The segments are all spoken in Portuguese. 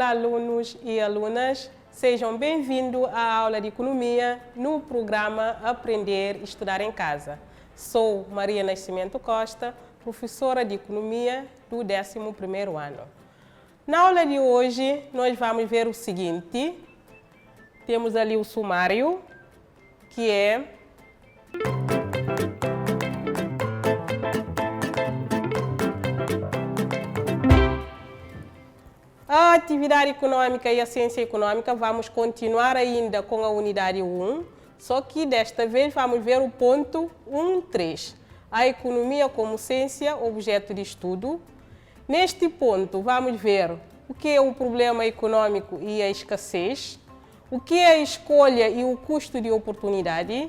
Olá, alunos e alunas. Sejam bem-vindos à aula de Economia no programa Aprender e Estudar em Casa. Sou Maria Nascimento Costa, professora de Economia do 11º ano. Na aula de hoje, nós vamos ver o seguinte. Temos ali o sumário, que é a atividade econômica e a ciência econômica. Vamos continuar ainda com a unidade 1, só que desta vez vamos ver o ponto 1.3, a economia como ciência, objeto de estudo. Neste ponto vamos ver o que é o problema econômico e a escassez, o que é a escolha e o custo de oportunidade,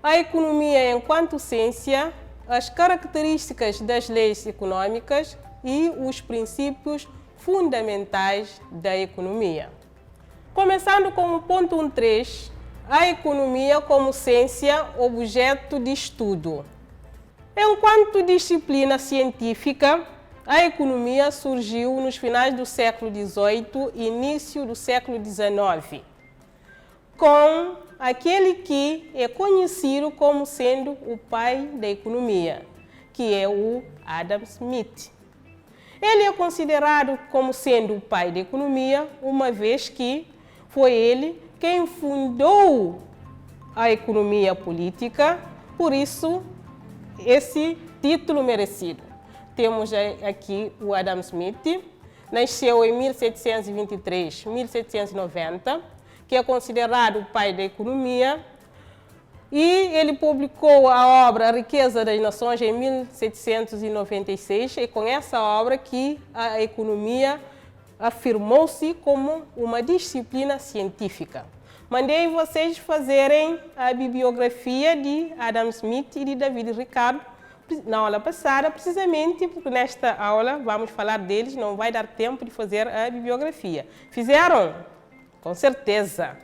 a economia enquanto ciência, as características das leis econômicas e os princípios fundamentais da economia. Começando com o ponto 1.3, a economia como ciência, objeto de estudo. Enquanto disciplina científica, a economia surgiu nos finais do século XVIII e início do século XIX, com aquele que é conhecido como sendo o pai da economia, que é o Adam Smith. Ele é considerado como sendo o pai da economia, uma vez que foi ele quem fundou a economia política, por isso esse título merecido. Temos aqui o Adam Smith, nasceu em 1723-1790, que é considerado o pai da economia, e ele publicou a obra A Riqueza das Nações em 1796, e com essa obra que a economia afirmou-se como uma disciplina científica. Mandei vocês fazerem a bibliografia de Adam Smith e de David Ricardo na aula passada, precisamente porque nesta aula vamos falar deles, não vai dar tempo de fazer a bibliografia. Fizeram? Com certeza.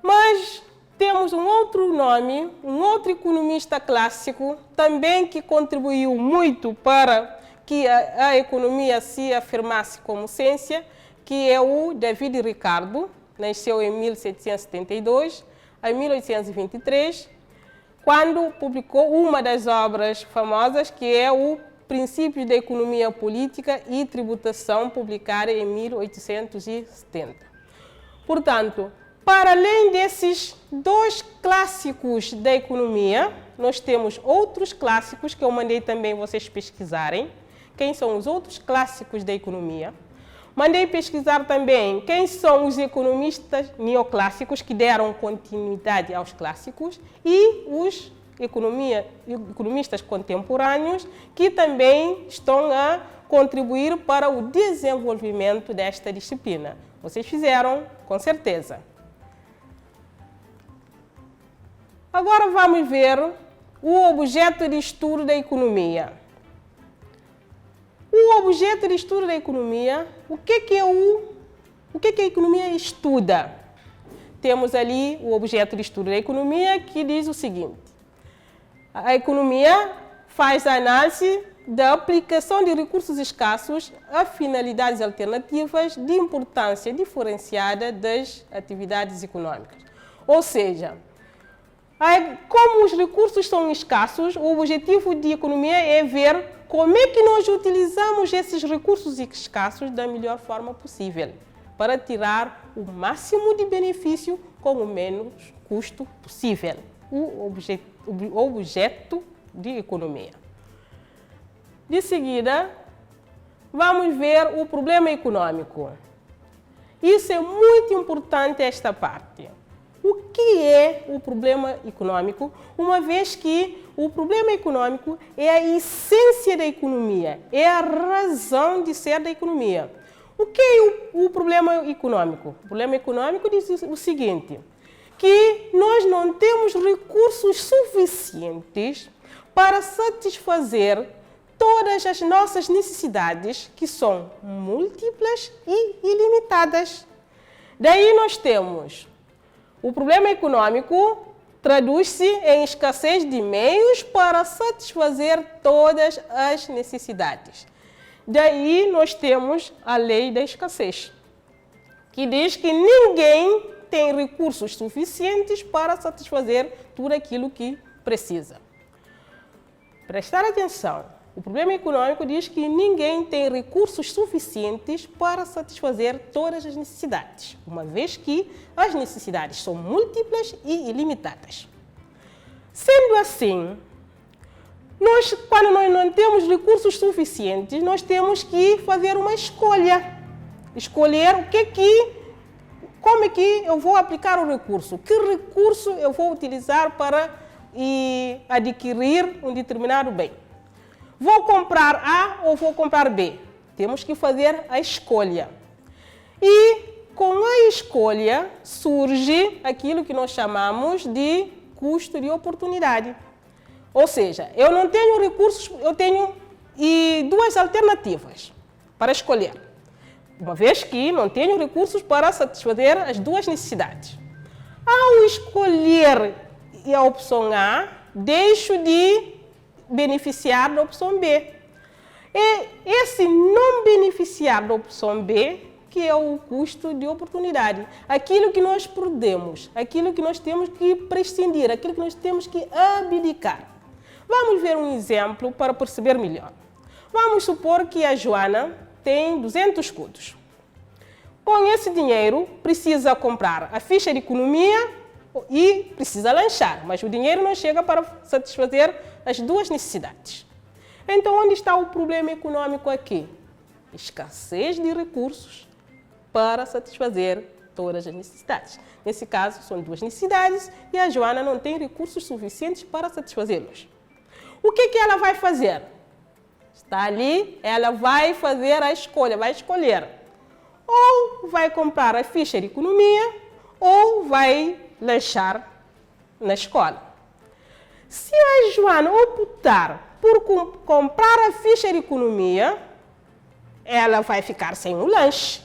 Mas temos um outro nome, um outro economista clássico, também que contribuiu muito para que a economia se afirmasse como ciência, que é o David Ricardo, nasceu em 1772 a 1823, quando publicou uma das obras famosas, que é o Princípios da Economia Política e Tributação, publicada em 1870. Portanto, para além desses dois clássicos da economia, nós temos outros clássicos que eu mandei também vocês pesquisarem. Quem são os outros clássicos da economia? Mandei pesquisar também quem são os economistas neoclássicos que deram continuidade aos clássicos e os economistas contemporâneos que também estão a contribuir para o desenvolvimento desta disciplina. Vocês fizeram, com certeza. Agora vamos ver o objeto de estudo da economia. O objeto de estudo da economia, o que a economia estuda? Temos ali o objeto de estudo da economia que diz o seguinte: a economia faz a análise da aplicação de recursos escassos a finalidades alternativas de importância diferenciada das atividades econômicas. Ou seja, como os recursos são escassos, o objetivo de economia é ver como é que nós utilizamos esses recursos escassos da melhor forma possível, para tirar o máximo de benefício com o menos custo possível. O objeto de economia. De seguida, vamos ver o problema econômico. Isso é muito importante, esta parte. O que é o problema econômico? Uma vez que o problema econômico é a essência da economia, é a razão de ser da economia. O que é o problema econômico? O problema econômico diz o seguinte, que nós não temos recursos suficientes para satisfazer todas as nossas necessidades, que são múltiplas e ilimitadas. Daí nós temos o problema econômico traduz-se em escassez de meios para satisfazer todas as necessidades. Daí nós temos a lei da escassez, que diz que ninguém tem recursos suficientes para satisfazer tudo aquilo que precisa. Prestar atenção, o problema econômico diz que ninguém tem recursos suficientes para satisfazer todas as necessidades, uma vez que as necessidades são múltiplas e ilimitadas. Sendo assim, quando nós não temos recursos suficientes, nós temos que fazer uma escolha. Escolher como é que eu vou aplicar o recurso, que recurso eu vou utilizar para adquirir um determinado bem. Vou comprar A ou vou comprar B? Temos que fazer a escolha. E com a escolha surge aquilo que nós chamamos de custo de oportunidade. Ou seja, eu não tenho recursos, eu tenho duas alternativas para escolher. Uma vez que não tenho recursos para satisfazer as duas necessidades. Ao escolher a opção A, deixo de beneficiar da opção B. E esse não beneficiar da opção B, que é o custo de oportunidade. Aquilo que nós perdemos, aquilo que nós temos que prescindir, aquilo que nós temos que abdicar. Vamos ver um exemplo para perceber melhor. Vamos supor que a Joana tem 200 escudos. Com esse dinheiro, precisa comprar a ficha de economia e precisa lanchar, mas o dinheiro não chega para satisfazer as duas necessidades. Então, onde está o problema econômico aqui? Escassez de recursos para satisfazer todas as necessidades. Nesse caso, são duas necessidades e a Joana não tem recursos suficientes para satisfazê-los. O que ela vai fazer? Está ali, ela vai fazer a escolha, vai escolher. Ou vai comprar a ficha de economia ou vai lanchar na escola. Se a Joana optar por comprar a ficha de economia, ela vai ficar sem o lanche.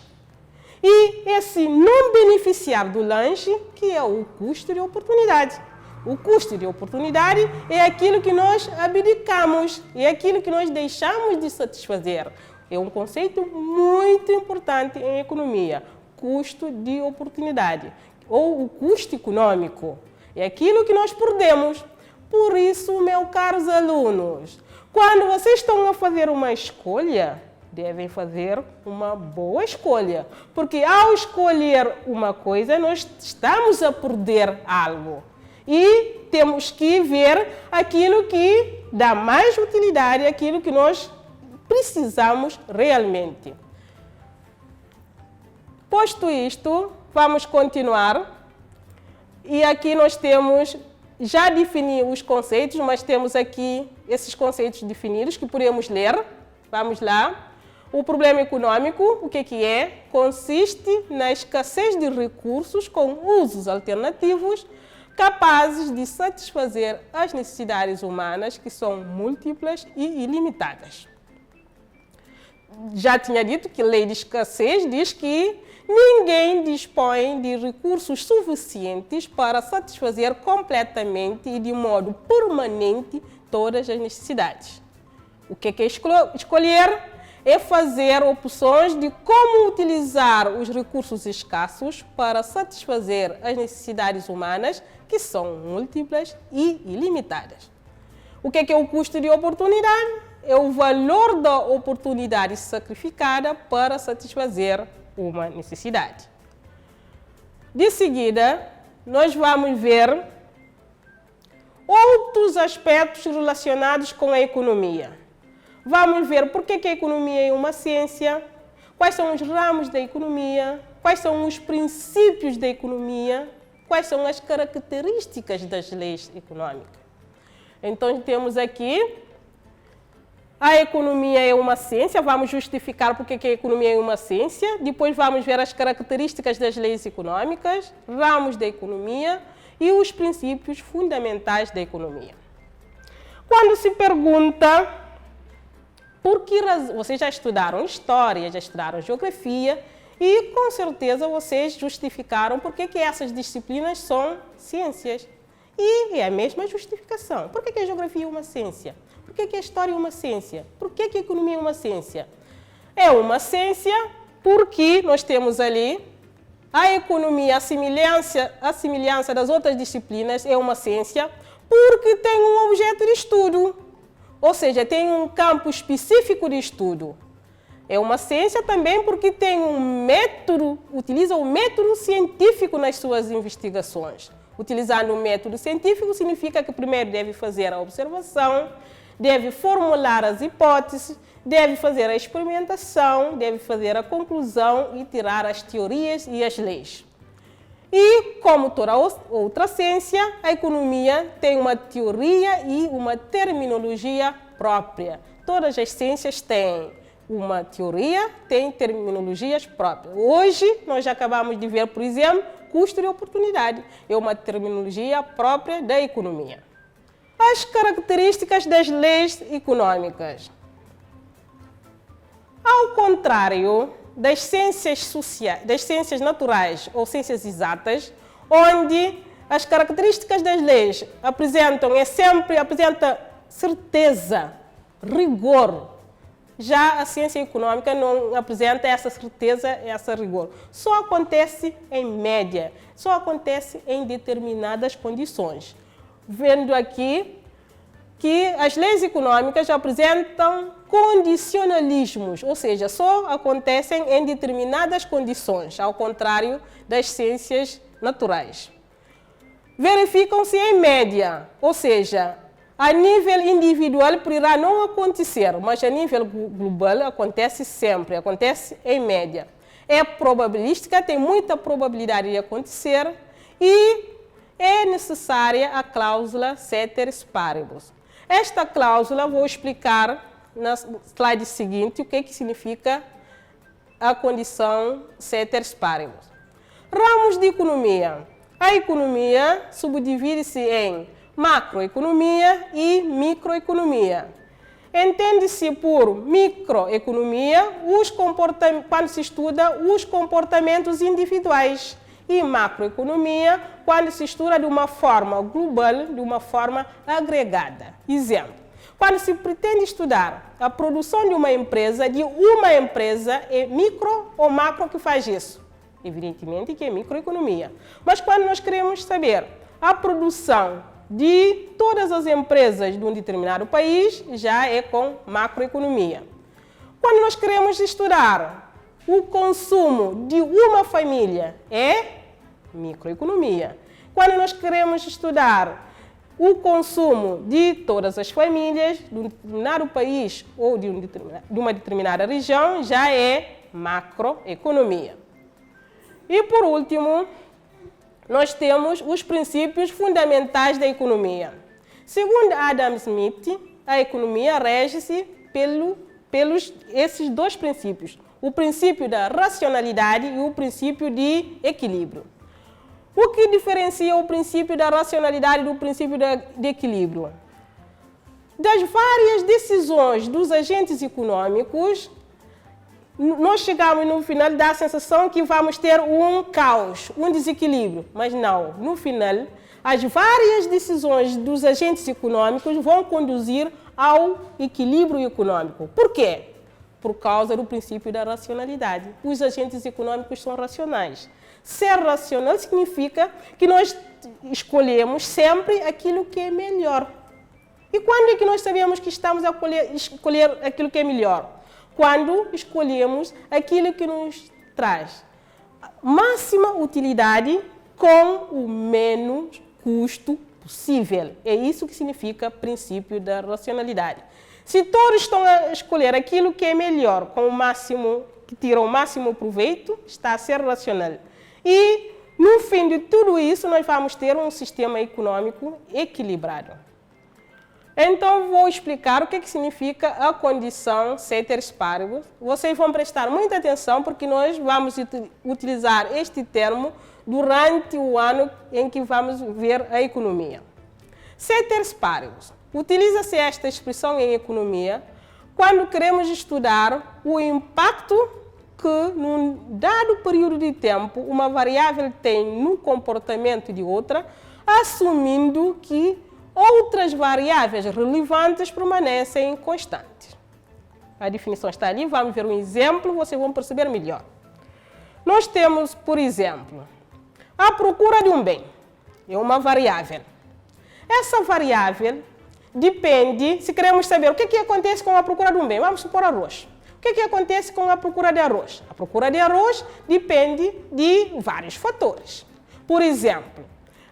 E esse não beneficiar do lanche, que é o custo de oportunidade. O custo de oportunidade é aquilo que nós abdicamos, é aquilo que nós deixamos de satisfazer. É um conceito muito importante em economia, custo de oportunidade, ou o custo econômico. É aquilo que nós perdemos. Por isso, meus caros alunos, quando vocês estão a fazer uma escolha, devem fazer uma boa escolha, porque ao escolher uma coisa, nós estamos a perder algo. E temos que ver aquilo que dá mais utilidade, aquilo que nós precisamos realmente. Posto isto, vamos continuar. E aqui nós temos, já defini os conceitos, mas temos aqui esses conceitos definidos que podemos ler. Vamos lá. O problema econômico, o que é? Consiste na escassez de recursos com usos alternativos capazes de satisfazer as necessidades humanas, que são múltiplas e ilimitadas. Já tinha dito que a lei de escassez diz que ninguém dispõe de recursos suficientes para satisfazer completamente e de modo permanente todas as necessidades. O que é escolher? É fazer opções de como utilizar os recursos escassos para satisfazer as necessidades humanas, que são múltiplas e ilimitadas. O que é o custo de oportunidade? É o valor da oportunidade sacrificada para satisfazer uma necessidade. De seguida, nós vamos ver outros aspectos relacionados com a economia. Vamos ver por que a economia é uma ciência, quais são os ramos da economia, quais são os princípios da economia, quais são as características das leis econômicas. Então, temos aqui a economia é uma ciência, vamos justificar por que a economia é uma ciência, depois vamos ver as características das leis econômicas, ramos da economia e os princípios fundamentais da economia. Quando se pergunta por que razão, vocês já estudaram história, já estudaram geografia e com certeza vocês justificaram por que essas disciplinas são ciências. E é a mesma justificação. Por que a geografia é uma ciência? Por que a história é uma ciência? Por que a economia é uma ciência? É uma ciência porque nós temos ali a economia, a semelhança das outras disciplinas, é uma ciência porque tem um objeto de estudo, ou seja, tem um campo específico de estudo. É uma ciência também porque tem um método, utiliza o método científico nas suas investigações. Utilizando o método científico significa que primeiro deve fazer a observação, deve formular as hipóteses, deve fazer a experimentação, deve fazer a conclusão e tirar as teorias e as leis. E, como toda outra ciência, a economia tem uma teoria e uma terminologia própria. Todas as ciências têm uma teoria, têm terminologias próprias. Hoje, nós já acabamos de ver, por exemplo, custo de oportunidade. É uma terminologia própria da economia. As características das leis econômicas. Ao contrário das ciências sociais, das ciências naturais ou ciências exatas, onde as características das leis apresentam certeza, rigor. Já a ciência econômica não apresenta essa certeza, essa rigor. Só acontece em média, só acontece em determinadas condições. Vendo aqui que as leis econômicas apresentam condicionalismos, ou seja, só acontecem em determinadas condições, ao contrário das ciências naturais. Verificam-se em média, ou seja, a nível individual poderá não acontecer, mas a nível global acontece sempre, acontece em média. É probabilística, tem muita probabilidade de acontecer e é necessária a cláusula ceteris paribus. Esta cláusula vou explicar na slide seguinte o que significa a condição ceteris paribus. Ramos de economia. A economia subdivide-se em macroeconomia e microeconomia. Entende-se por microeconomia quando se estuda os comportamentos individuais e macroeconomia quando se estuda de uma forma global, de uma forma agregada. Exemplo, quando se pretende estudar a produção de uma empresa, é micro ou macro que faz isso? Evidentemente que é microeconomia. Mas quando nós queremos saber a produção de todas as empresas de um determinado país, já é com macroeconomia. Quando nós queremos estudar o consumo de uma família, é microeconomia. Quando nós queremos estudar o consumo de todas as famílias de um determinado país ou de uma determinada região, já é macroeconomia. E por último, nós temos os princípios fundamentais da economia. Segundo Adam Smith, a economia rege-se pelos esses dois princípios, o princípio da racionalidade e o princípio de equilíbrio. O que diferencia o princípio da racionalidade do princípio de equilíbrio? Das várias decisões dos agentes econômicos, nós chegamos no final e dá a sensação que vamos ter um caos, um desequilíbrio. Mas não, no final, as várias decisões dos agentes econômicos vão conduzir ao equilíbrio econômico. Por quê? Por causa do princípio da racionalidade. Os agentes econômicos são racionais. Ser racional significa que nós escolhemos sempre aquilo que é melhor. E quando é que nós sabemos que estamos a escolher aquilo que é melhor? Quando escolhemos aquilo que nos traz máxima utilidade com o menos custo possível. É isso que significa princípio da racionalidade. Se todos estão a escolher aquilo que é melhor, com o máximo, que tira o máximo proveito, está a ser racional. E, no fim de tudo isso, nós vamos ter um sistema econômico equilibrado. Então, vou explicar o que significa a condição ceteris paribus. Vocês vão prestar muita atenção, porque nós vamos utilizar este termo durante o ano em que vamos ver a economia. Ceteris paribus. Utiliza-se esta expressão em economia quando queremos estudar o impacto que, num dado período de tempo, uma variável tem no comportamento de outra, assumindo que outras variáveis relevantes permanecem constantes. A definição está ali, vamos ver um exemplo, vocês vão perceber melhor. Nós temos, por exemplo, a procura de um bem. É uma variável. Essa variável depende, se queremos saber o que acontece com a procura de um bem, vamos supor arroz. O que acontece com a procura de arroz? A procura de arroz depende de vários fatores. Por exemplo,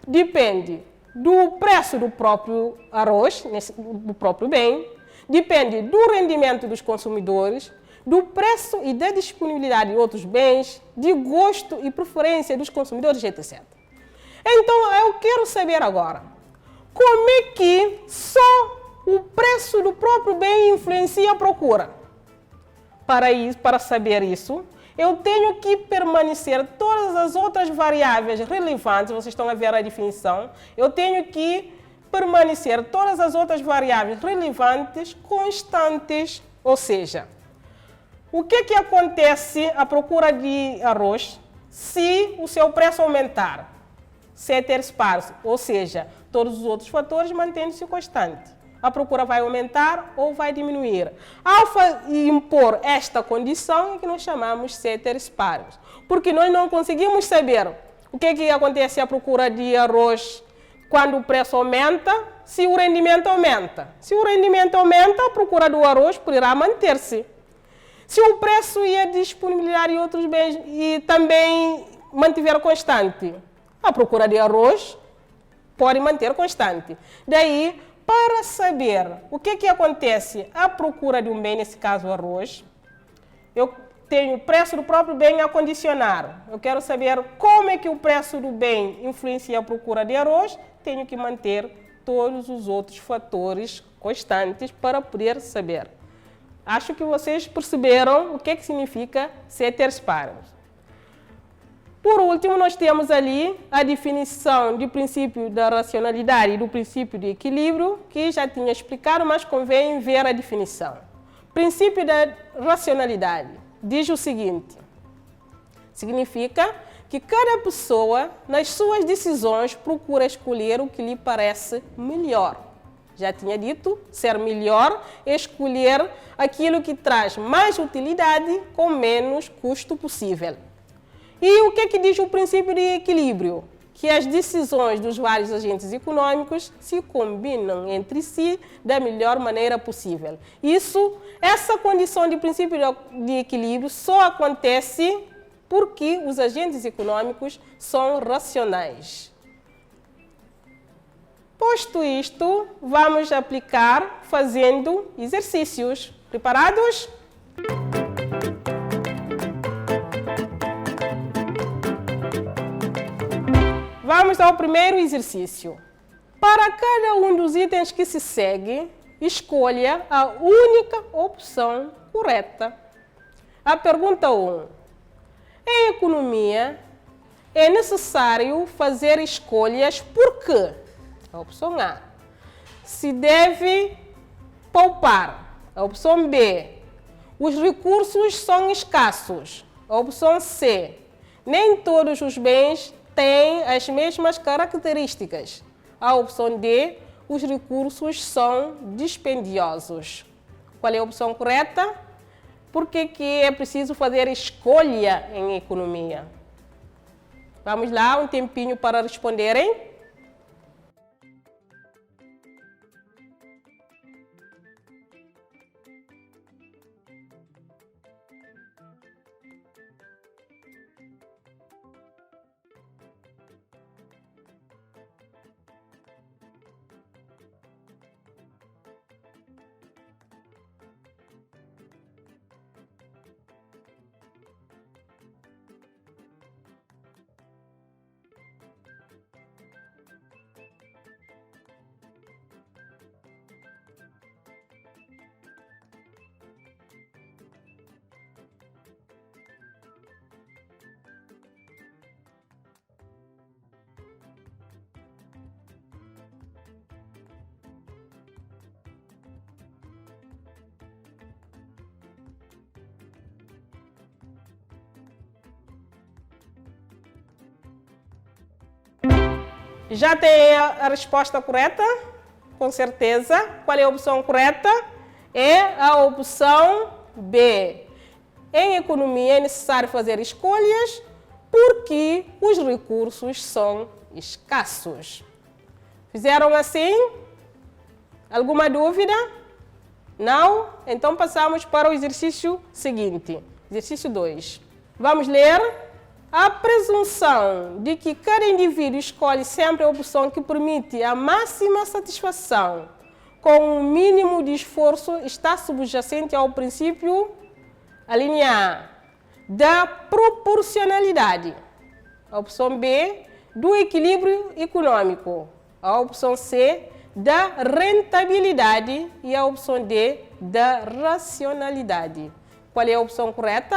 depende do preço do próprio arroz, do próprio bem, depende do rendimento dos consumidores, do preço e da disponibilidade de outros bens, de gosto e preferência dos consumidores, etc. Então, eu quero saber agora, como é que só o preço do próprio bem influencia a procura? Para saber isso, eu tenho que permanecer todas as outras variáveis relevantes, vocês estão a ver a definição, eu tenho que permanecer todas as outras variáveis relevantes constantes, ou seja, o que acontece à procura de arroz se o seu preço aumentar? Ceteris paribus, ou seja, todos os outros fatores mantêm-se constantes. A procura vai aumentar ou vai diminuir. Ao impor esta condição é que nós chamamos ceteris paribus, porque nós não conseguimos saber o que acontece à procura de arroz quando o preço aumenta, se o rendimento aumenta. Se o rendimento aumenta, a procura do arroz poderá manter-se. Se o preço e a disponibilidade de outros bens e também mantiver constante, a procura de arroz pode manter constante. Daí, para saber o que acontece à procura de um bem, nesse caso o arroz, eu tenho o preço do próprio bem a condicionar. Eu quero saber como é que o preço do bem influencia a procura de arroz, tenho que manter todos os outros fatores constantes para poder saber. Acho que vocês perceberam o que significa ceteris paribus. Por último, nós temos ali a definição do princípio da racionalidade e do princípio de equilíbrio, que já tinha explicado, mas convém ver a definição. Princípio da racionalidade diz o seguinte: significa que cada pessoa, nas suas decisões, procura escolher o que lhe parece melhor. Já tinha dito, ser melhor é escolher aquilo que traz mais utilidade com menos custo possível. E o que diz o princípio de equilíbrio? Que as decisões dos vários agentes econômicos se combinam entre si da melhor maneira possível. Essa condição de princípio de equilíbrio só acontece porque os agentes econômicos são racionais. Posto isto, vamos aplicar fazendo exercícios. Preparados? Vamos ao primeiro exercício. Para cada um dos itens que se segue, escolha a única opção correta. A pergunta 1. Em economia, é necessário fazer escolhas por quê? A opção A. Se deve poupar. A opção B. Os recursos são escassos. A opção C. Nem todos os bens têm as mesmas características. A opção D. Os recursos são dispendiosos. Qual é a opção correta? Por que é preciso fazer escolha em economia? Vamos lá, um tempinho para responderem. Já tem a resposta correta? Com certeza. Qual é a opção correta? É a opção B. Em economia é necessário fazer escolhas porque os recursos são escassos. Fizeram assim? Alguma dúvida? Não? Então passamos para o exercício seguinte. Exercício 2. Vamos ler. A presunção de que cada indivíduo escolhe sempre a opção que permite a máxima satisfação com o mínimo de esforço está subjacente ao princípio, a linha A, da proporcionalidade. A opção B, do equilíbrio econômico. A opção C, da rentabilidade. E a opção D, da racionalidade. Qual é a opção correta?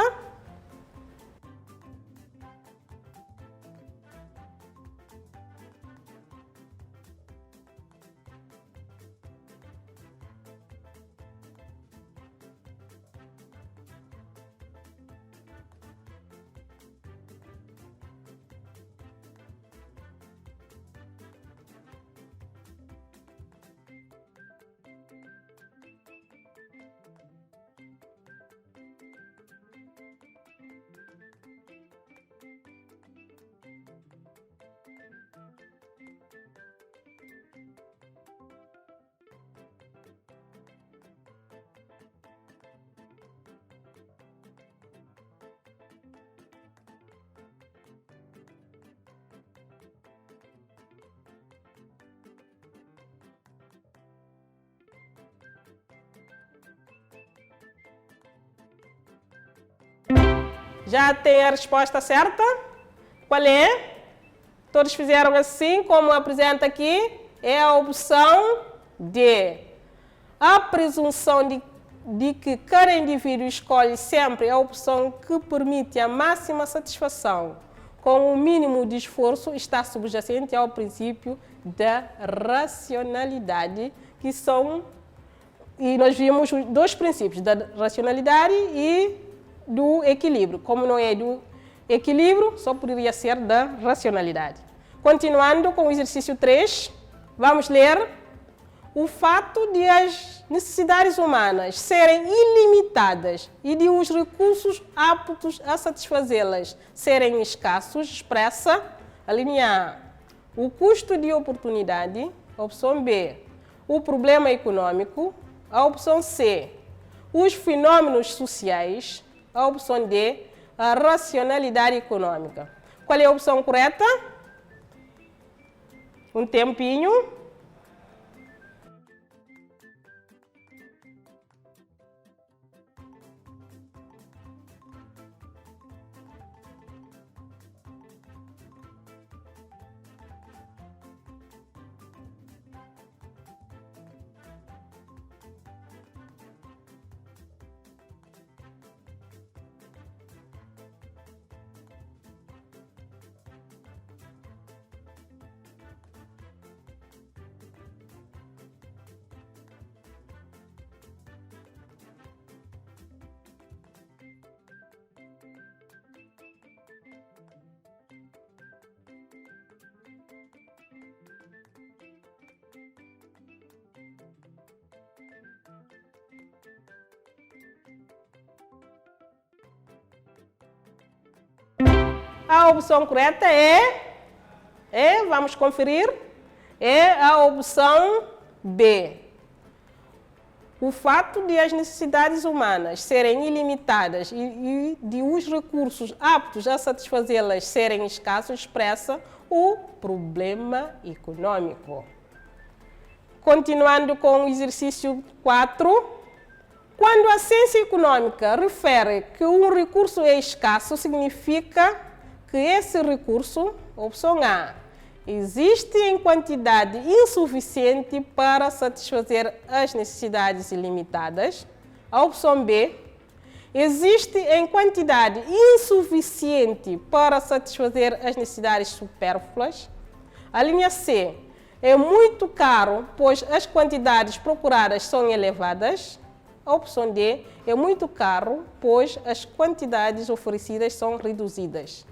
Já tem a resposta certa? Qual é? Todos fizeram assim, como apresenta aqui? É a opção D. A presunção de que cada indivíduo escolhe sempre a opção que permite a máxima satisfação com o mínimo de esforço está subjacente ao princípio da racionalidade, que são... E nós vimos os dois princípios, da racionalidade e do equilíbrio. Como não é do equilíbrio, só poderia ser da racionalidade. Continuando com o exercício 3, vamos ler. O fato de as necessidades humanas serem ilimitadas e de os recursos aptos a satisfazê-las serem escassos expressa a linha A, o custo de oportunidade, a opção B, o problema econômico, a opção C, os fenômenos sociais, a opção D, a racionalidade econômica. Qual é a opção correta? Um tempinho. A opção correta vamos conferir, é a opção B. O fato de as necessidades humanas serem ilimitadas e de os recursos aptos a satisfazê-las serem escassos expressa o problema econômico. Continuando com o exercício 4. Quando a ciência econômica refere que um recurso é escasso, significa que esse recurso, opção A, existe em quantidade insuficiente para satisfazer as necessidades ilimitadas. A opção B, existe em quantidade insuficiente para satisfazer as necessidades supérfluas. A linha C, é muito caro, pois as quantidades procuradas são elevadas. A opção D, é muito caro, pois as quantidades oferecidas são reduzidas.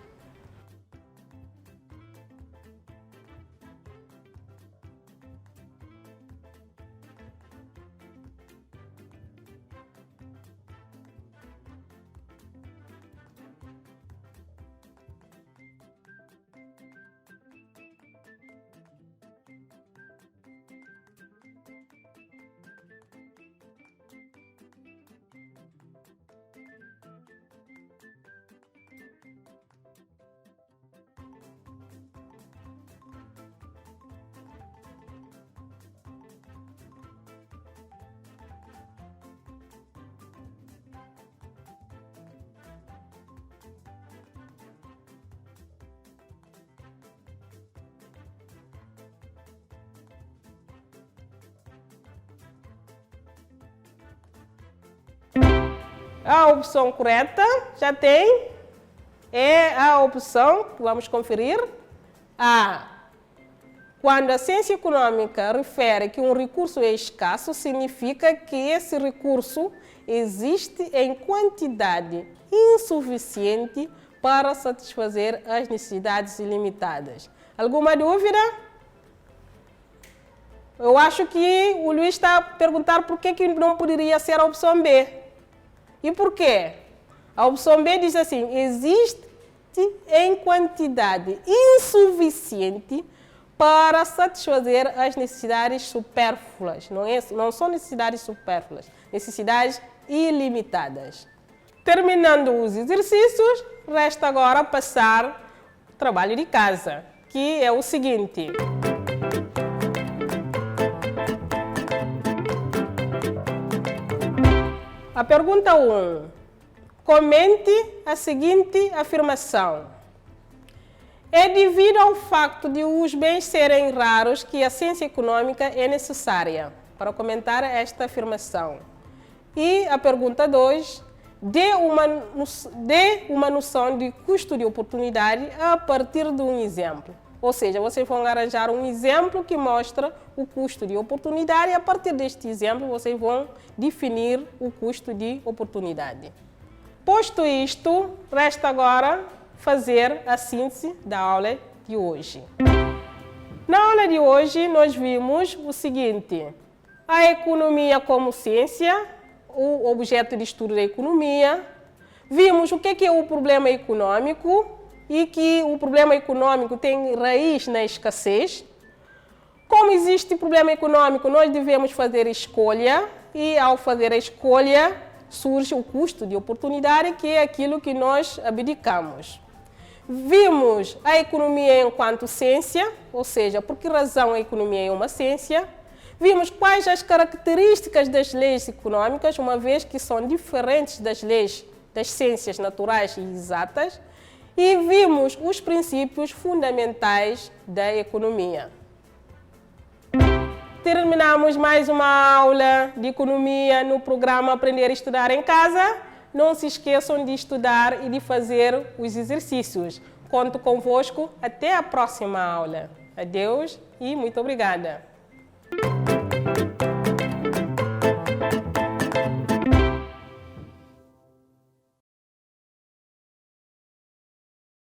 A opção correta já tem, é a opção, vamos conferir, A. Quando a ciência econômica refere que um recurso é escasso, significa que esse recurso existe em quantidade insuficiente para satisfazer as necessidades ilimitadas. Alguma dúvida? Eu acho que o Luís está a perguntar por que não poderia ser a opção B. E por quê? A opção B diz assim, existe em quantidade insuficiente para satisfazer as necessidades supérfluas. Não são necessidades supérfluas, necessidades ilimitadas. Terminando os exercícios, resta agora passar o trabalho de casa, que é o seguinte. A pergunta 1. Comente a seguinte afirmação. É devido ao facto de os bens serem raros que a ciência econômica é necessária. Para comentar esta afirmação. E a pergunta 2. Dê uma noção de custo de oportunidade a partir de um exemplo. Ou seja, vocês vão arranjar um exemplo que mostra o custo de oportunidade e a partir deste exemplo vocês vão definir o custo de oportunidade. Posto isto, resta agora fazer a síntese da aula de hoje. Na aula de hoje nós vimos o seguinte, a economia como ciência, o objeto de estudo da economia, vimos o que é o problema econômico e que o problema econômico tem raiz na escassez. Como existe problema econômico, nós devemos fazer escolha e ao fazer a escolha surge o custo de oportunidade, que é aquilo que nós abdicamos. Vimos a economia enquanto ciência, ou seja, por que razão a economia é uma ciência. Vimos quais as características das leis econômicas, uma vez que são diferentes das leis das ciências naturais e exatas. E vimos os princípios fundamentais da economia. Terminamos mais uma aula de economia no programa Aprender a Estudar em Casa. Não se esqueçam de estudar e de fazer os exercícios. Conto convosco até a próxima aula. Adeus e muito obrigada.